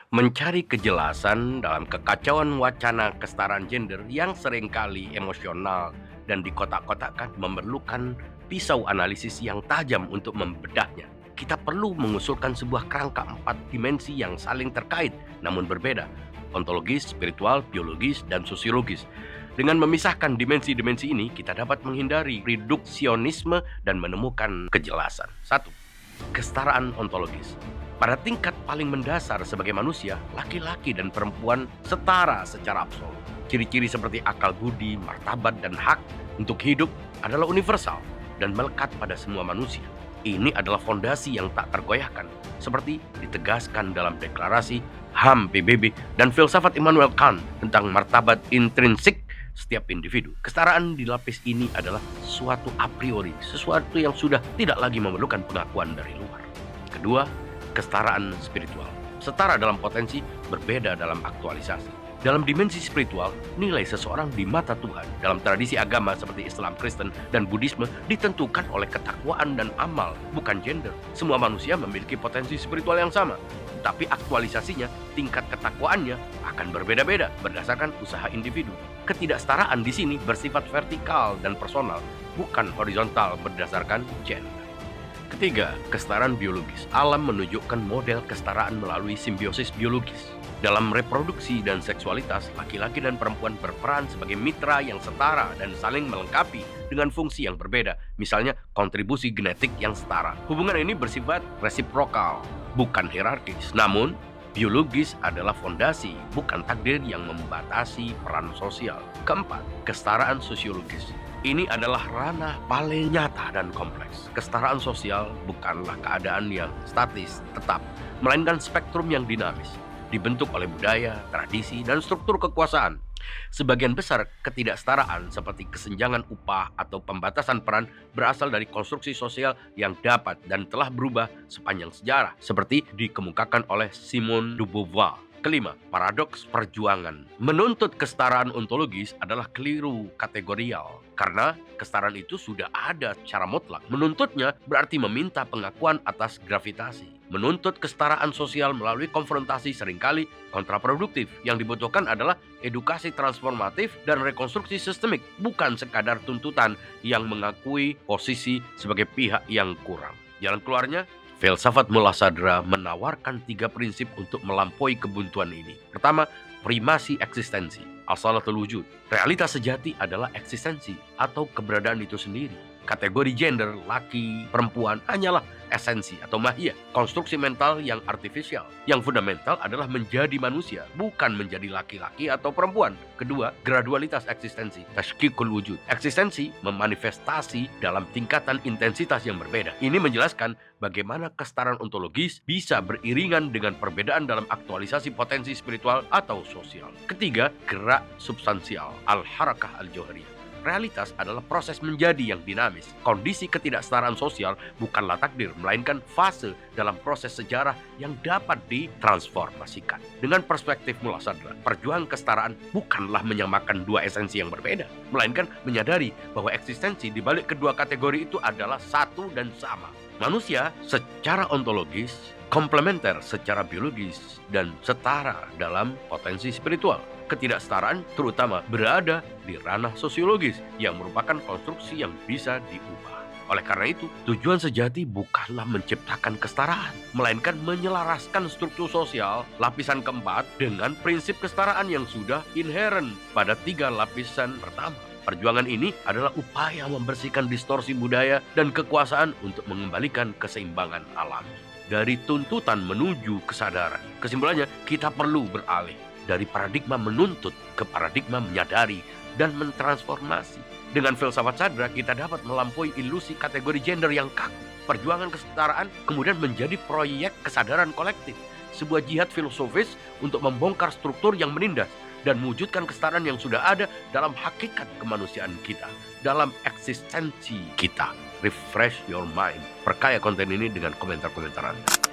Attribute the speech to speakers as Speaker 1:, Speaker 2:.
Speaker 1: Mencari kejelasan dalam kekacauan wacana kesetaraan gender yang seringkali emosional dan dikotak-kotakkan memerlukan pisau analisis yang tajam untuk membedahnya. Kita perlu mengusulkan sebuah kerangka 4 dimensi yang saling terkait namun berbeda, ontologis, spiritual, biologis, dan sosiologis. Dengan memisahkan dimensi-dimensi ini, kita dapat menghindari reduksionisme dan menemukan kejelasan. 1. Kesetaraan ontologis. Pada tingkat paling mendasar sebagai manusia, laki-laki dan perempuan setara secara absolut. Ciri-ciri seperti akal budi, martabat, dan hak untuk hidup adalah universal dan melekat pada semua manusia. Ini adalah fondasi yang tak tergoyahkan, seperti ditegaskan dalam deklarasi HAM PBB dan filsafat Immanuel Kant tentang martabat intrinsik setiap individu. Kesetaraan di lapis ini adalah suatu a priori, sesuatu yang sudah tidak lagi memerlukan pengakuan dari luar. Kedua, kesetaraan spiritual. Setara dalam potensi, berbeda dalam aktualisasi. Dalam dimensi spiritual, nilai seseorang di mata Tuhan dalam tradisi agama seperti Islam, Kristen, dan Buddhisme ditentukan oleh ketakwaan dan amal, bukan gender. Semua manusia memiliki potensi spiritual yang sama, tapi aktualisasinya, tingkat ketakwaannya akan berbeda-beda berdasarkan usaha individu. Ketidaksetaraan di sini bersifat vertikal dan personal, bukan horizontal berdasarkan gender. Ketiga, kesetaraan biologis. Alam menunjukkan model kesetaraan melalui simbiosis biologis. Dalam reproduksi dan seksualitas, laki-laki dan perempuan berperan sebagai mitra yang setara dan saling melengkapi dengan fungsi yang berbeda, misalnya kontribusi genetik yang setara. Hubungan ini bersifat resiprokal, bukan hierarkis. Namun, biologis adalah fondasi, bukan takdir yang membatasi peran sosial. Keempat, kesetaraan sosiologis. Ini adalah ranah paling nyata dan kompleks. Kesetaraan sosial bukanlah keadaan yang statis, tetap, melainkan spektrum yang dinamis, dibentuk oleh budaya, tradisi, dan struktur kekuasaan. Sebagian besar ketidaksetaraan seperti kesenjangan upah atau pembatasan peran berasal dari konstruksi sosial yang dapat dan telah berubah sepanjang sejarah, seperti dikemukakan oleh Simone de Beauvoir. Kelima, paradoks perjuangan. Menuntut kesetaraan ontologis adalah keliru kategorial, karena kesetaraan itu sudah ada secara mutlak. Menuntutnya berarti meminta pengakuan atas gravitasi. Menuntut kesetaraan sosial melalui konfrontasi seringkali kontraproduktif. Yang dibutuhkan adalah edukasi transformatif dan rekonstruksi sistemik, bukan sekadar tuntutan yang mengakui posisi sebagai pihak yang kurang. Jalan keluarnya, filsafat Mullasadra menawarkan 3 prinsip untuk melampaui kebuntuan ini. Pertama, primasi eksistensi, asalatul wujud. Realitas sejati adalah eksistensi atau keberadaan itu sendiri. Kategori gender, laki, perempuan hanyalah esensi atau mahiyah, konstruksi mental yang artifisial. Yang fundamental adalah menjadi manusia, bukan menjadi laki-laki atau perempuan. Kedua, gradualitas eksistensi, tashkikul wujud. Eksistensi memanifestasi dalam tingkatan intensitas yang berbeda. Ini menjelaskan bagaimana kesetaraan ontologis bisa beriringan dengan perbedaan dalam aktualisasi potensi spiritual atau sosial. Ketiga, gerak substansial, al-harakah al-jauhariyah. Realitas adalah proses menjadi yang dinamis. Kondisi ketidaksetaraan sosial bukanlah takdir, melainkan fase dalam proses sejarah yang dapat ditransformasikan. Dengan perspektif Mullasadra, perjuangan kesetaraan bukanlah menyamakan 2 esensi yang berbeda, melainkan menyadari bahwa eksistensi di balik kedua kategori itu adalah satu dan sama. Manusia secara ontologis, komplementer secara biologis, dan setara dalam potensi spiritual. Ketidaksetaraan terutama berada di ranah sosiologis yang merupakan konstruksi yang bisa diubah. Oleh karena itu, tujuan sejati bukanlah menciptakan kesetaraan, melainkan menyelaraskan struktur sosial lapisan keempat dengan prinsip kesetaraan yang sudah inheren pada 3 lapisan pertama. Perjuangan ini adalah upaya membersihkan distorsi budaya dan kekuasaan untuk mengembalikan keseimbangan alam. Dari tuntutan menuju kesadaran, kesimpulannya kita perlu beralih dari paradigma menuntut ke paradigma menyadari dan mentransformasi. Dengan filsafat Sadra, kita dapat melampaui ilusi kategori gender yang kaku. Perjuangan kesetaraan kemudian menjadi proyek kesadaran kolektif, sebuah jihad filosofis untuk membongkar struktur yang menindas dan mewujudkan kesetaraan yang sudah ada dalam hakikat kemanusiaan kita, dalam eksistensi kita. Refresh your mind. Perkaya konten ini dengan komentar-komentar Anda.